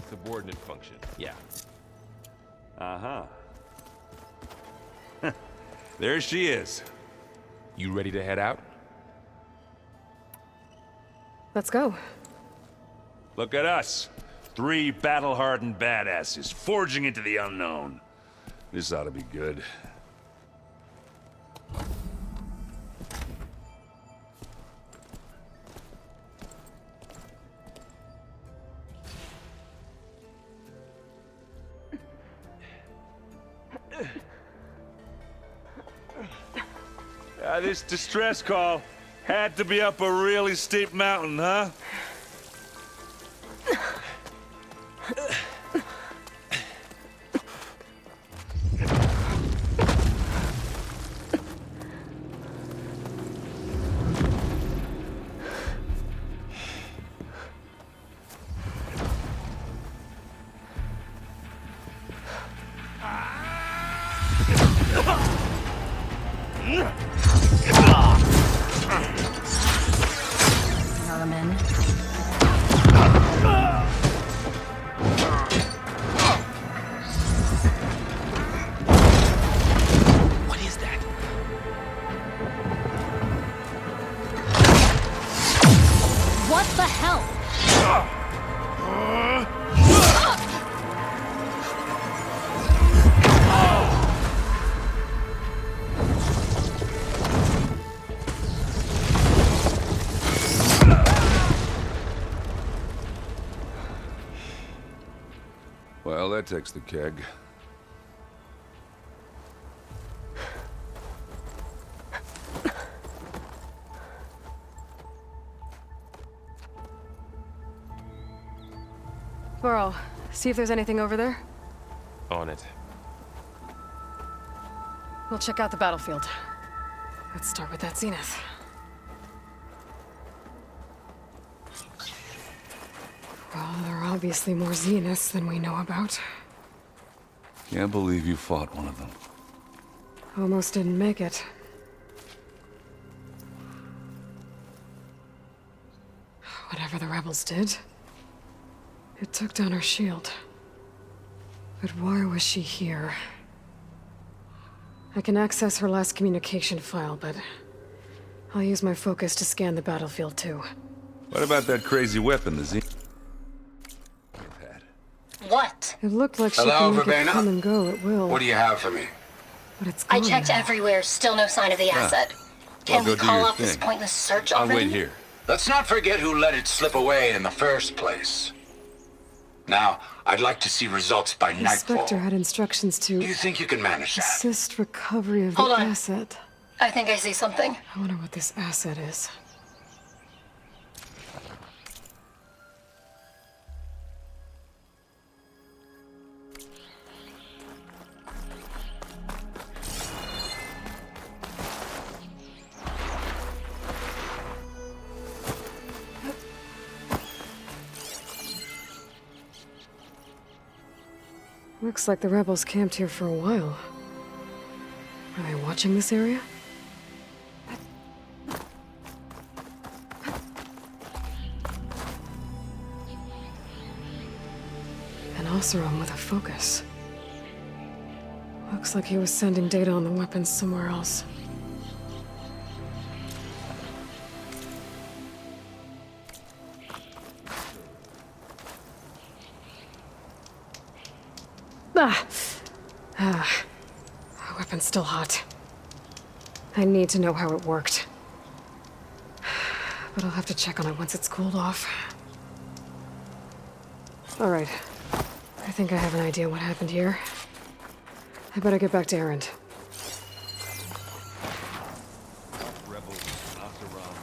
subordinate function. Yeah. Uh-huh. There she is. You ready to head out? Let's go. Look at us. 3 battle-hardened badasses forging into the unknown. This ought to be good. This distress call had to be up a really steep mountain, huh? Vermin. What is that? What the hell? Well, that takes the keg. Burrow, see if there's anything over there. On it. We'll check out the battlefield. Let's start with that zenith. Well, there are obviously more zeniths than we know about. Can't believe you fought one of them. Almost didn't make it. Whatever the rebels did, it took down her shield. But why was she here? I can access her last communication file, but I'll use my focus to scan the battlefield too. What about that crazy weapon, the Z? What? It looked like she Hello, could make it Verbena? come and go at will. What do you have for me? But it's I gone checked now. everywhere, still no sign of the asset. Can go we do call your off this thing. pointless search I'll already? wait here. Let's not forget who let it slip away in the first place. Now, I'd like to see results by The nightfall. Spectre had instructions Do you to think you can manage that? assist recovery of Hold the on. asset. I think I see something. I wonder what this asset is. Looks like the rebels camped here for a while. Are they watching this area? An Oseram with a focus. Looks like he was sending data on the weapons somewhere else. The weapon's still hot. I need to know how it worked. But I'll have to check on it once it's cooled off. All right. I think I have an idea what happened here. I better get back to Erend. Rebels, Oseram.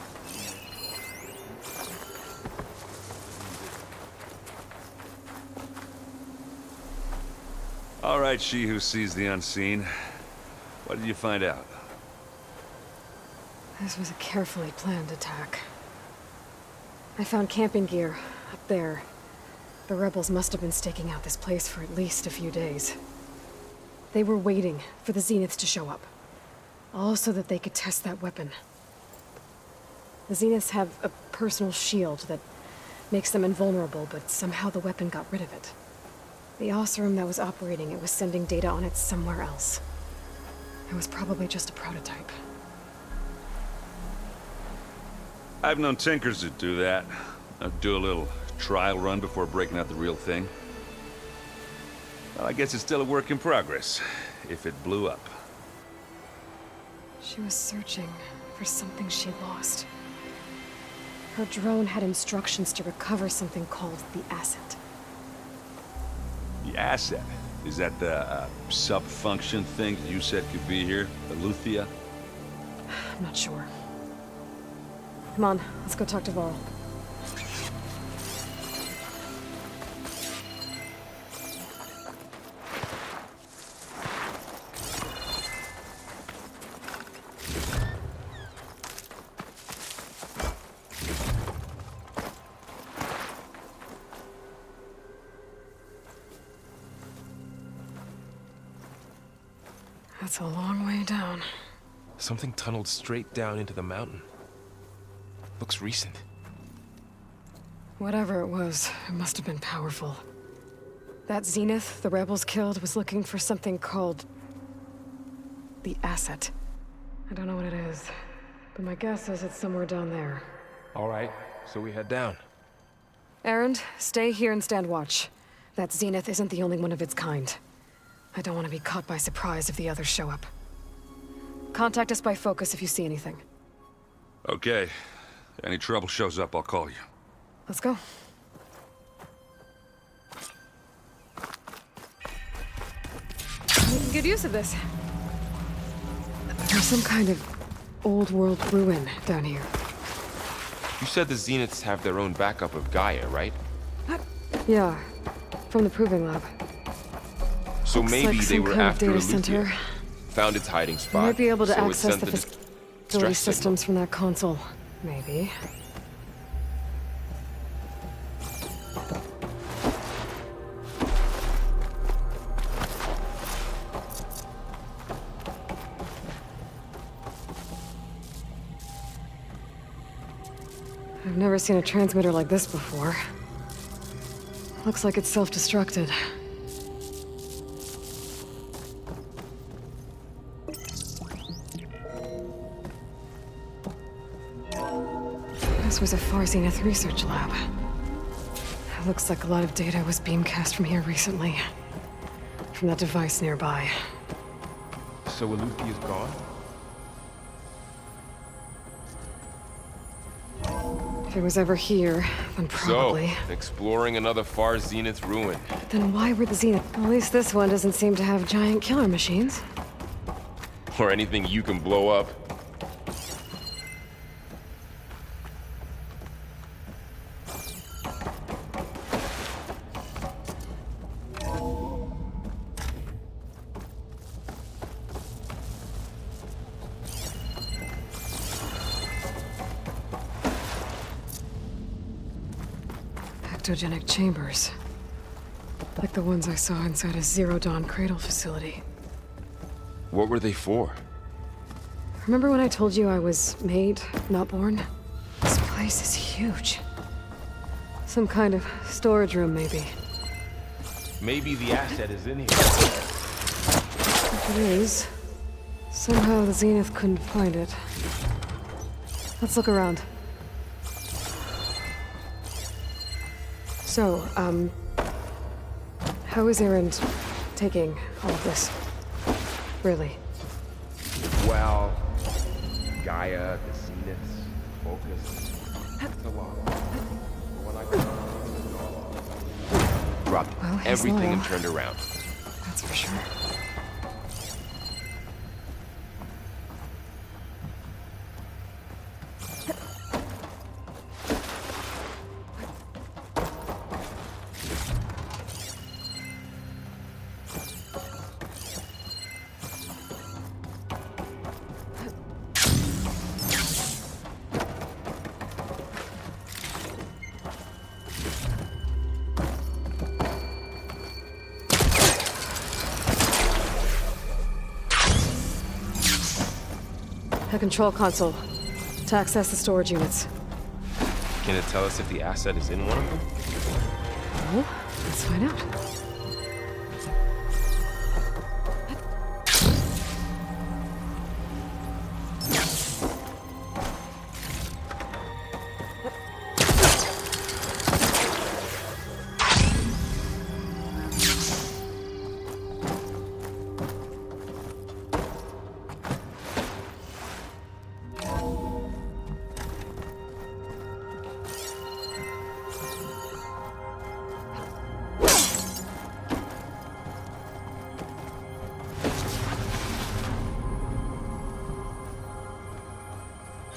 All right, she who sees the unseen. What did you find out? This was a carefully planned attack. I found camping gear up there. The rebels must have been staking out this place for at least a few days. They were waiting for the Zeniths to show up. All so that they could test that weapon. The Zeniths have a personal shield that Makes them invulnerable, but somehow the weapon got rid of it. The Oseram that was operating it was sending data on it somewhere else. It was probably just a prototype. I've known tinkers that do that. Do a little trial run before breaking out the real thing. Well, I guess it's still a work in progress, if it blew up. She was searching for something she lost. Her drone had instructions to recover something called the asset. The asset? Is that the sub-function thing that you said could be here? The Luthia? I'm not sure. Come on, let's go talk to Varl. That's a long way down. Something tunneled straight down into the mountain. Looks recent. Whatever it was, it must have been powerful. That Zenith the rebels killed was looking for something called the asset. I don't know what it is, but my guess is it's somewhere down there. All right, so we head down. Erend, stay here and stand watch. That Zenith isn't the only one of its kind. I don't want to be caught by surprise if the others show up. Contact us by focus if you see anything. Okay. Any trouble shows up, I'll call you. Let's go. We can get use of this. There's some kind of old world ruin down here. You said the Zeniths have their own backup of Gaia, right? Yeah, from the proving lab. So Looks maybe like they some were kind of after data Eleuthia. center. Found its hiding We spot. might be able to so it access sent the distress facility signal. systems from that console. Maybe. I've never seen a transmitter like this before. Looks like it's self-destructed. This was a Far Zenith research lab. It looks like a lot of data was beamcast from here recently. From that device nearby. So Eleuthia is gone? If it was ever here, then probably. So, exploring another Far Zenith ruin. Then why were the Zenith? At least this one doesn't seem to have giant killer machines. Or anything you can blow up. Ectogenic chambers. Like the ones I saw inside a Zero Dawn Cradle facility. What were they for? Remember when I told you I was made, not born? This place is huge. Some kind of storage room, maybe. Maybe the asset is in here. If it is, somehow the Zenith couldn't find it. Let's look around. So, how is Erend taking all of this? Really? Well, Gaia, the Zeniths, focus. It's a lot. When I dropped Well, he's everything loyal. and turned around. That's for sure. A control console to access the storage units. Can it tell us if the asset is in one of them? Well, let's find out.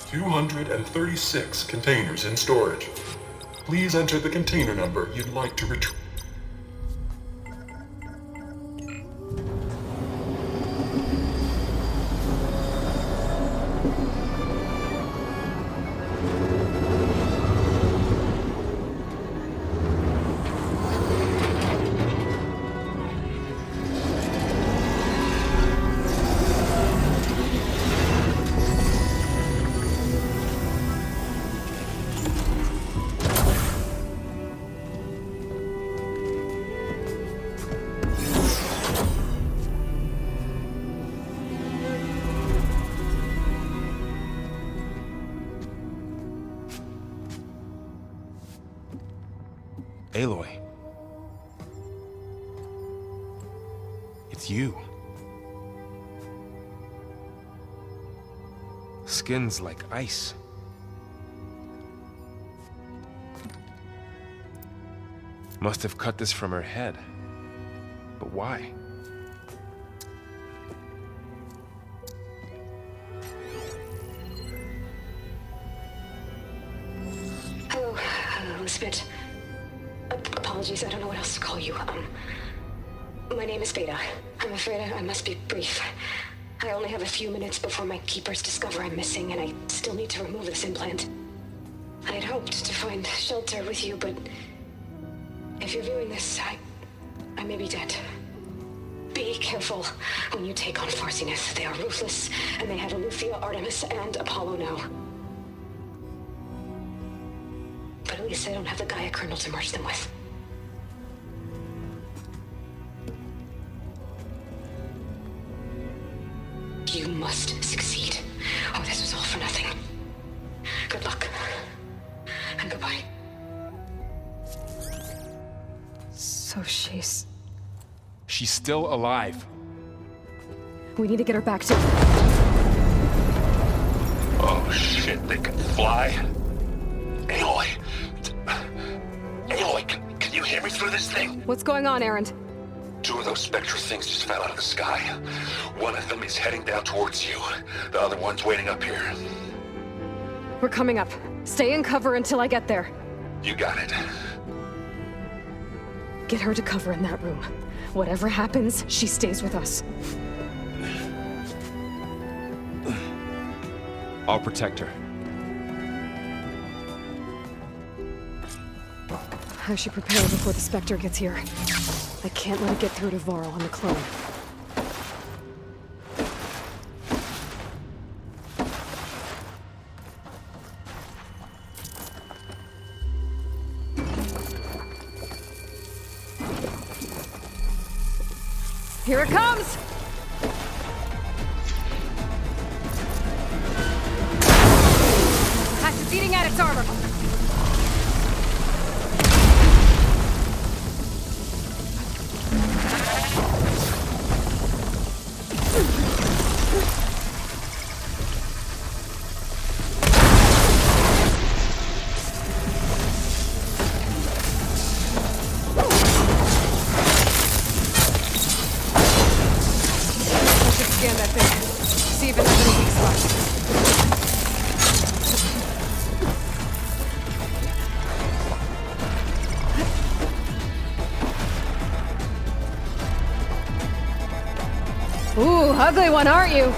$236 containers in storage. Please enter the container number you'd like to retrieve. Aloy. It's you. Skin's like ice. Must have cut this from her head. But why? Hello, Spit. Apologies, I don't know what else to call you. My name is Beta. I'm afraid I must be brief. I only have a few minutes before my keepers discover I'm missing, and I still need to remove this implant. I had hoped to find shelter with you, but if you're viewing this, I may be dead. Be careful when you take on Farsiness. They are ruthless, and they have Aletheia, Artemis, and Apollo now. But at least I don't have the Gaia kernel to merge them with. You must succeed. Oh, this was all for nothing. Good luck. And goodbye. So she's... She's still alive. We need to get her back to... Oh shit, they can fly? Aloy! Aloy, can you hear me through this thing? What's going on, Erend? 2 of those spectral things just fell out of the sky. One of them is heading down towards you. The other one's waiting up here. We're coming up. Stay in cover until I get there. You got it. Get her to cover in that room. Whatever happens, she stays with us. I'll protect her. I should prepare before the Spectre gets here. I can't let it get through to Varl and the clone. Here it comes! Hatch is eating at its armor. Scan that thing. See if it has any weak spots. Ooh, ugly one, aren't you?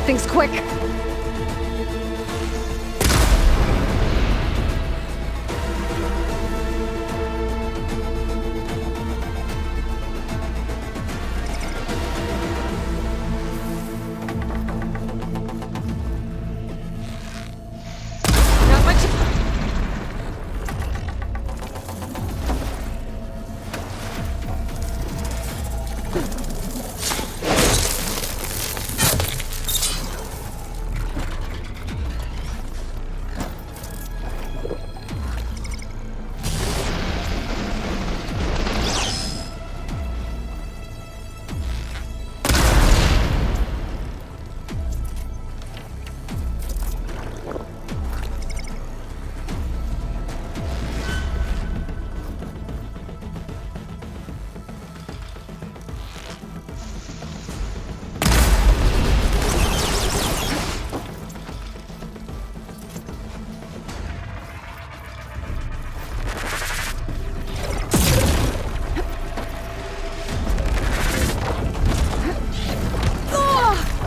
things quick! Not much.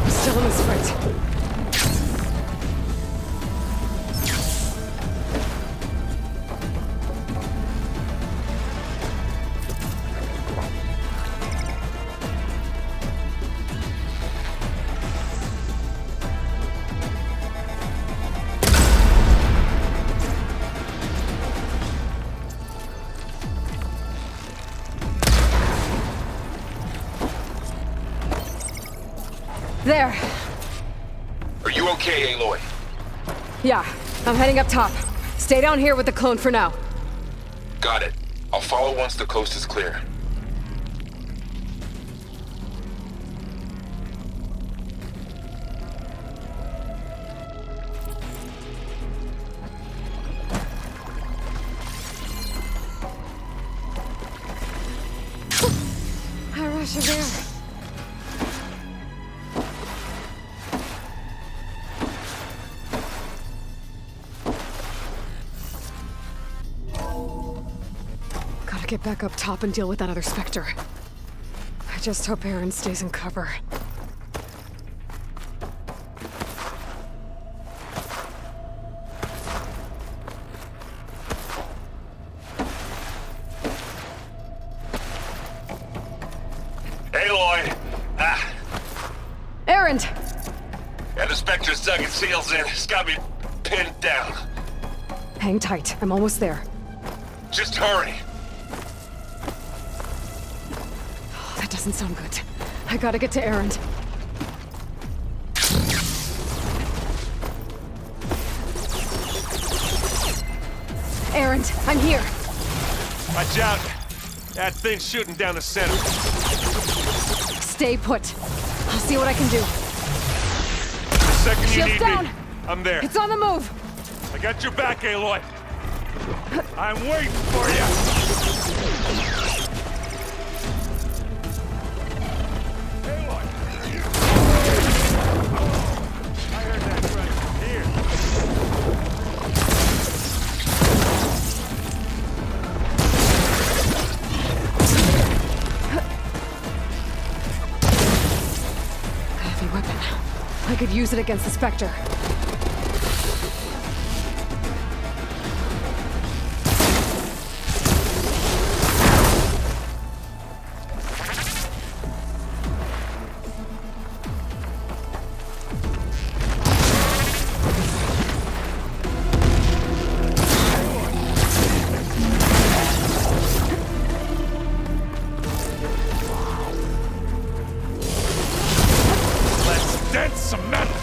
Still in this fight. There. Are you okay, Aloy? Yeah, I'm heading up top. Stay down here with the clone for now. Got it. I'll follow once the coast is clear. I rush of air. Gotta get back up top and deal with that other Spectre. I just hope Aaron stays in cover. Aloy! Ah, Aaron! yeah, the Spectre's dug its heels in. It's got me pinned down. Hang tight, I'm almost there. Just hurry. That doesn't sound good. I gotta get to Aaron. Aaron, I'm here. Watch out! That thing's shooting down the center. Stay put. I'll see what I can do. The second you Shields need down! me, I'm there. It's on the move! I got your back, Aloy. I'm waiting for you. Aloy! I heard that right here. Heavy weapon. I could use it against the Spectre. Let's dent some metal.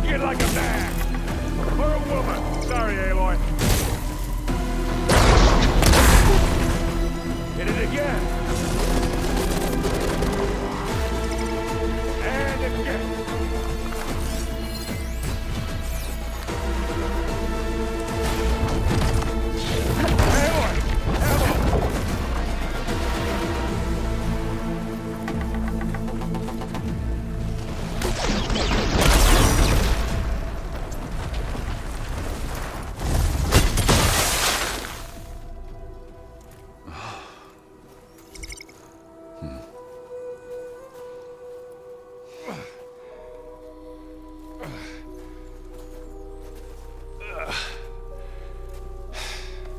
Take it like a man! Or a woman! Sorry, Aloy. Hit it again! And again! Aloy! Ammo!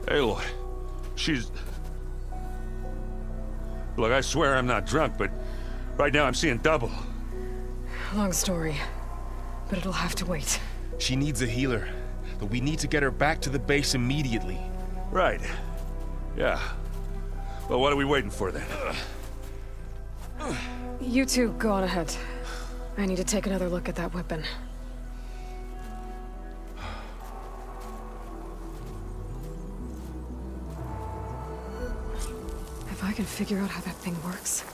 Aloy, she's... Look, I swear I'm not drunk, but right now I'm seeing double. Long story, but it'll have to wait. She needs a healer, but we need to get her back to the base immediately. Right. Yeah. Well, what are we waiting for then? You two go on ahead. I need to take another look at that weapon. If I can figure out how that thing works,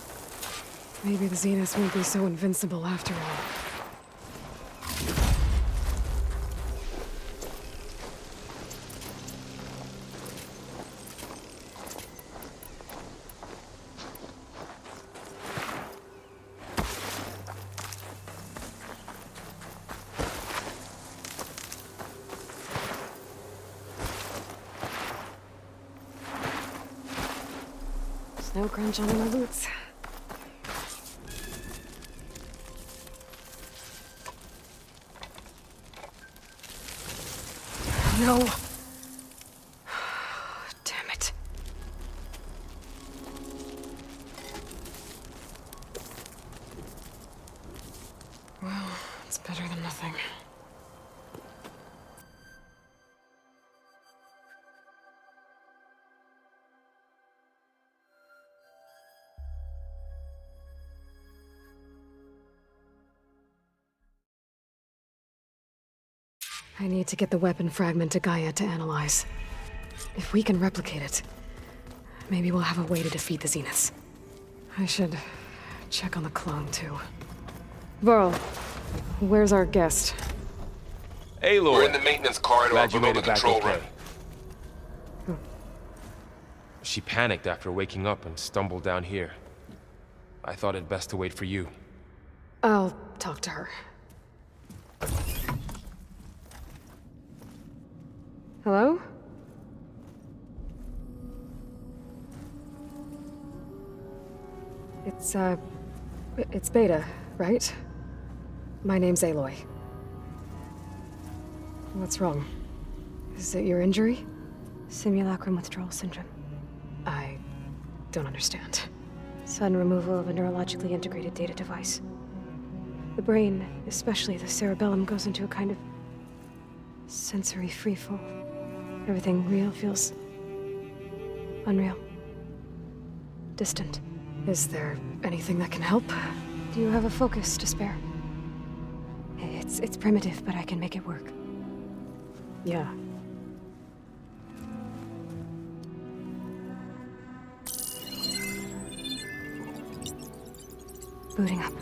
maybe the Zeniths won't be so invincible after all. No crunch on my boots. No. Damn it. Well, it's better than nothing. I need to get the weapon fragment to Gaia to analyze. If we can replicate it, maybe we'll have a way to defeat the Zeniths. I should check on the clone, too. Varl, where's our guest? Aloy! We're in the maintenance corridor Glad you below made the it back control okay. room. She panicked after waking up and stumbled down here. I thought it best to wait for you. I'll talk to her. Hello? It's Beta, right? My name's Aloy. What's wrong? Is it your injury? Simulacrum withdrawal syndrome. I don't understand. Sudden removal of a neurologically integrated data device. The brain, especially the cerebellum, goes into a kind of sensory freefall. Everything real feels unreal. Distant. Is there anything that can help? Do you have a focus to spare? It's primitive, but I can make it work. Yeah. Booting up.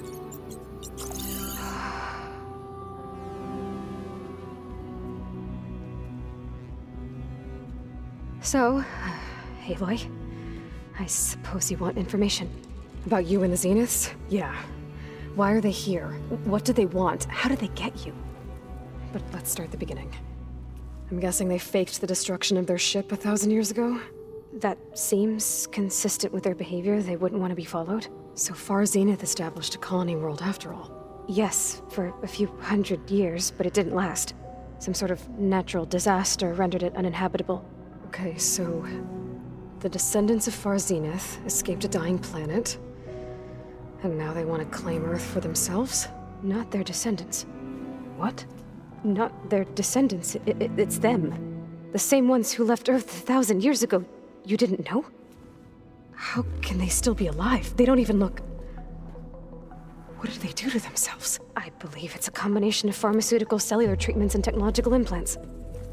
So, Aloy, I suppose you want information. About you and the Zeniths? Yeah. Why are they here? What do they want? How did they get you? But let's start the beginning. I'm guessing they faked the destruction of their ship 1,000 years ago? That seems consistent with their behavior. They wouldn't want to be followed. So far, Zenith established a colony world after all. Yes, for a few hundred years, but it didn't last. Some sort of natural disaster rendered it uninhabitable. Okay, so the descendants of Far Zenith escaped a dying planet, and now they want to claim Earth for themselves? Not their descendants. What? Not their descendants. It's them. The same ones who left Earth 1,000 years ago. You didn't know? How can they still be alive? They don't even look... What did they do to themselves? I believe it's a combination of pharmaceutical, cellular treatments, and technological implants.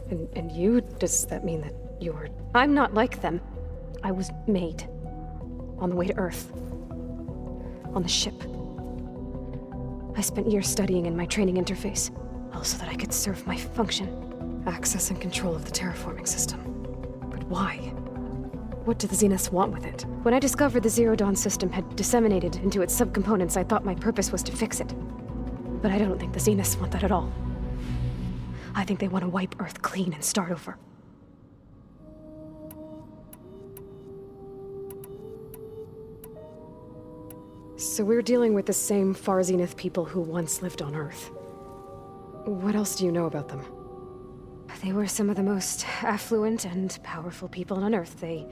And you? Does that mean that you're... I'm not like them. I was made. On the way to Earth. On the ship. I spent years studying in my training interface, all so that I could serve my function. Access and control of the terraforming system. But why? What do the Zeniths want with it? When I discovered the Zero Dawn system had disseminated into its subcomponents, I thought my purpose was to fix it. But I don't think the Zeniths want that at all. I think they want to wipe Earth clean and start over. So we're dealing with the same Far Zenith people who once lived on Earth. What else do you know about them? They were some of the most affluent and powerful people on Earth. They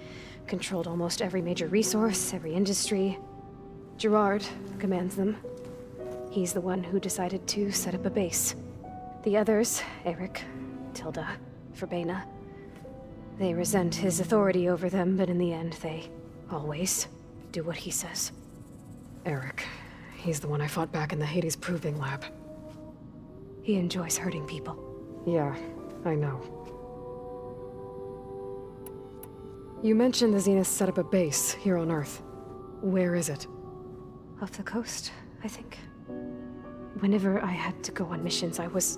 controlled almost every major resource, every industry. Gerard commands them. He's the one who decided to set up a base. The others, Eric, Tilda, Verbena, they resent his authority over them, but in the end, they always do what he says. Eric. He's the one I fought back in the Hades Proving Lab. He enjoys hurting people. Yeah, I know. You mentioned the Zeniths set up a base here on Earth. Where is it? Off the coast, I think. Whenever I had to go on missions, I was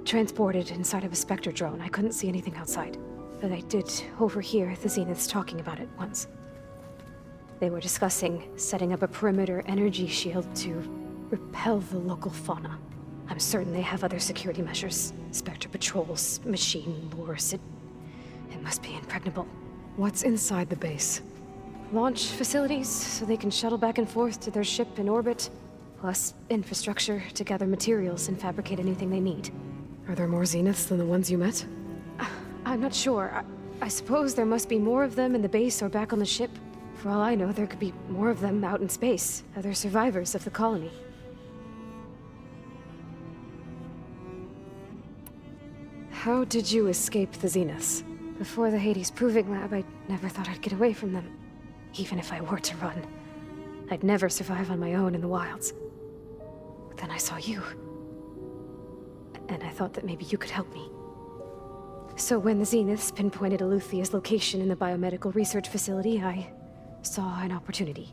transported inside of a Spectre drone. I couldn't see anything outside. But I did overhear the Zeniths talking about it once. They were discussing setting up a perimeter energy shield to repel the local fauna. I'm certain they have other security measures. Spectre patrols, machine lures. It must be impregnable. What's inside the base? Launch facilities, so they can shuttle back and forth to their ship in orbit. Plus infrastructure to gather materials and fabricate anything they need. Are there more Zeniths than the ones you met? I'm not sure. I suppose there must be more of them in the base or back on the ship. For all I know, there could be more of them out in space. Other survivors of the colony. How did you escape the Zeniths? Before the Hades Proving Lab, I never thought I'd get away from them. Even if I were to run. I'd never survive on my own in the wilds. But then I saw you. And I thought that maybe you could help me. So when the Zeniths pinpointed Eluthia's location in the biomedical research facility, I saw an opportunity.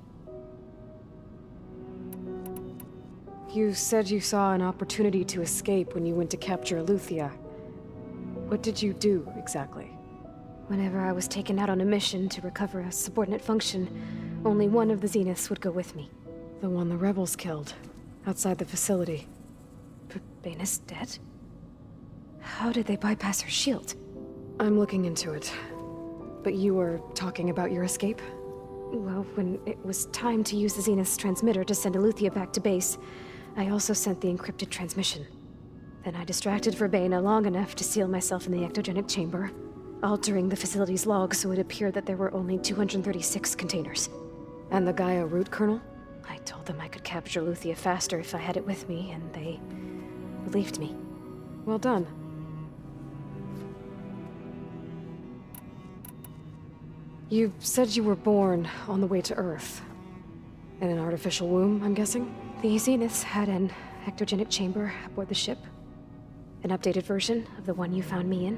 You said you saw an opportunity to escape when you went to capture Eluthia. What did you do, exactly? Whenever I was taken out on a mission to recover a subordinate function, only one of the Zeniths would go with me. The one the rebels killed, outside the facility. Baina's dead? How did they bypass her shield? I'm looking into it. But you were talking about your escape? Well, when it was time to use the Zenith's transmitter to send Eluthia back to base, I also sent the encrypted transmission. Then I distracted Verbena long enough to seal myself in the ectogenic chamber, altering the facility's log so it appeared that there were only 236 containers. And the Gaia root kernel? I told them I could capture Eluthia faster if I had it with me, and they believed me. Well done. You said you were born on the way to Earth. In an artificial womb, I'm guessing? The Zeniths had an ectogenic chamber aboard the ship. An updated version of the one you found me in.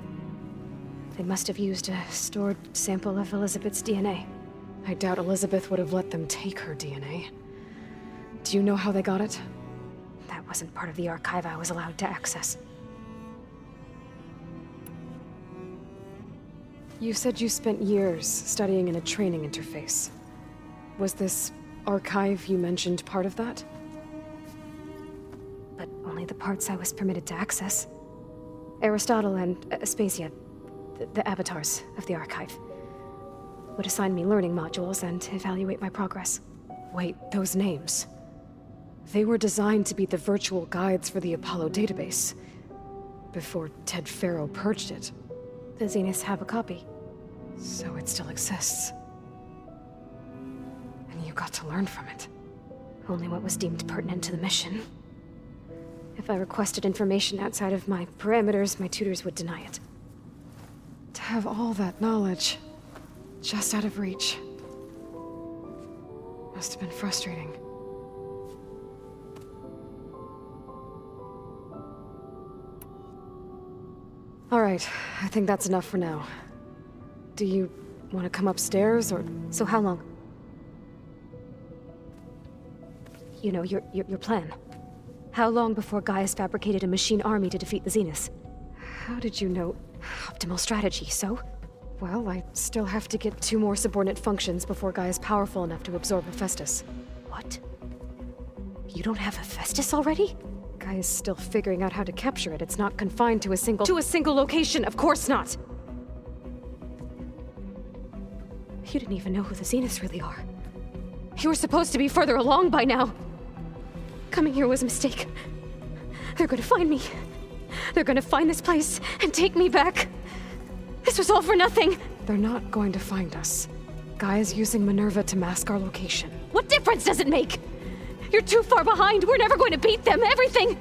They must have used a stored sample of Elizabeth's DNA. I doubt Elizabeth would have let them take her DNA. Do you know how they got it? That wasn't part of the archive I was allowed to access. You said you spent years studying in a training interface. Was this archive you mentioned part of that? But only the parts I was permitted to access. Aristotle and Aspasia, the avatars of the archive, would assign me learning modules and evaluate my progress. Wait, those names. They were designed to be the virtual guides for the Apollo database, before Ted Faro purged it. The Zeniths have a copy. So it still exists. And you got to learn from it. Only what was deemed pertinent to the mission. If I requested information outside of my parameters, my tutors would deny it. To have all that knowledge, just out of reach, must have been frustrating. All right, I think that's enough for now. Do you want to come upstairs, or... So how long? You know, your plan. How long before Gaius fabricated a machine army to defeat the Zeniths? How did you know? Optimal strategy, so? Well, I still have to get 2 more subordinate functions before Gaia is powerful enough to absorb Hephaestus. What? You don't have Hephaestus already? Gaia is still figuring out how to capture it. It's not confined to a single... To a single location, of course not! You didn't even know who the Zeniths really are. You were supposed to be further along by now! Coming here was a mistake. They're gonna find me. They're gonna find this place and take me back. This was all for nothing! They're not going to find us. Gaia's using Minerva to mask our location. What difference does it make? You're too far behind. We're never going to beat them. Everything.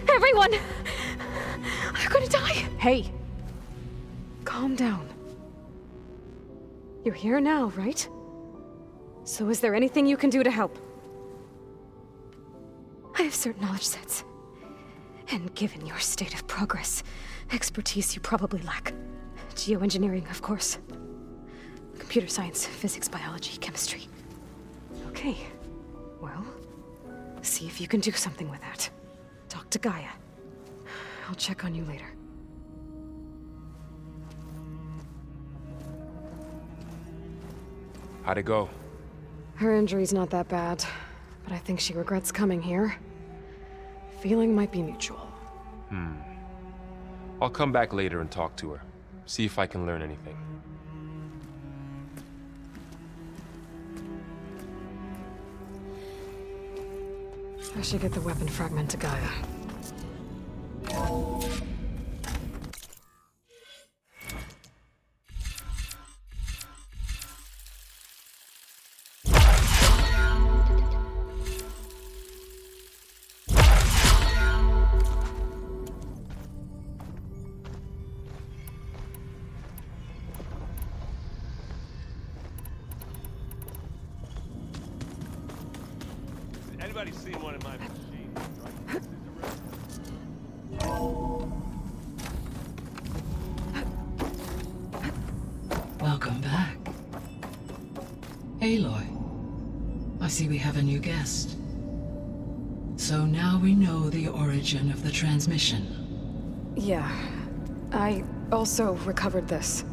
Everyone. They're gonna die. Hey. Calm down. You're here now, right? So is there anything you can do to help? I have certain knowledge sets. And given your state of progress, expertise you probably lack. Geoengineering, of course. Computer science, physics, biology, chemistry. Okay. Well, see if you can do something with that. Talk to Gaia. I'll check on you later. How'd it go? Her injury's not that bad, but I think she regrets coming here. Feeling might be mutual. I'll come back later and talk to her. See if I can learn anything. I should get the weapon fragment to Gaia. Anybody seen one in my machine? Welcome back. Aloy, I see we have a new guest. So now we know the origin of the transmission. Yeah. I also recovered this.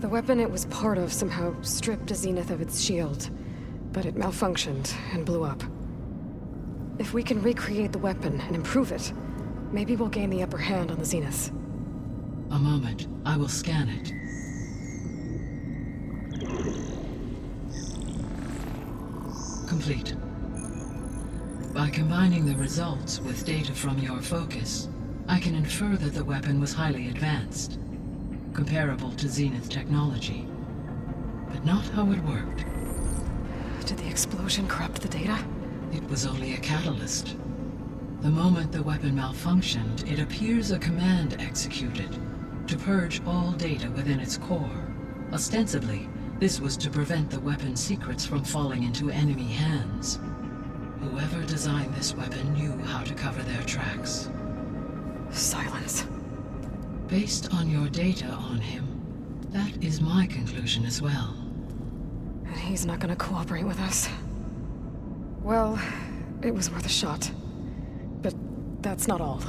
The weapon it was part of somehow stripped a Zenith of its shield, but it malfunctioned and blew up. If we can recreate the weapon and improve it, maybe we'll gain the upper hand on the Zeniths. A moment, I will scan it. Complete. By combining the results with data from your focus, I can infer that the weapon was highly advanced, comparable to Zenith technology, but not how it worked. Did the explosion corrupt the data? It was only a catalyst. The moment the weapon malfunctioned, it appears a command executed to purge all data within its core. Ostensibly, this was to prevent the weapon's secrets from falling into enemy hands. Whoever designed this weapon knew how to cover their tracks. Silence. Based on your data on him, that is my conclusion as well. And he's not gonna cooperate with us. Well, it was worth a shot. But that's not all.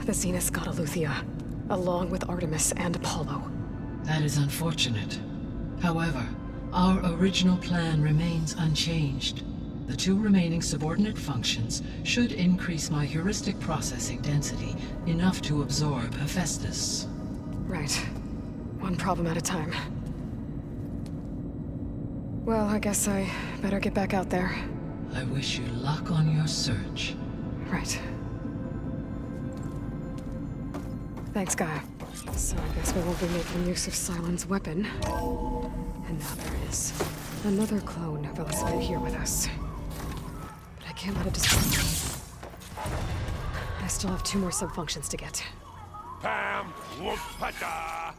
The Zeniths got Eleuthia, along with Artemis and Apollo. That is unfortunate. However, our original plan remains unchanged. The 2 remaining subordinate functions should increase my heuristic processing density enough to absorb Hephaestus. Right. One problem at a time. Well, I guess I better get back out there. I wish you luck on your search. Right. Thanks, Gaia. So I guess we won't be making use of Cylon's weapon. And now there is another clone of Elizabeth here with us. But I can't let it distract me. I still have 2 more sub-functions to get. Pam! Whoop-pata!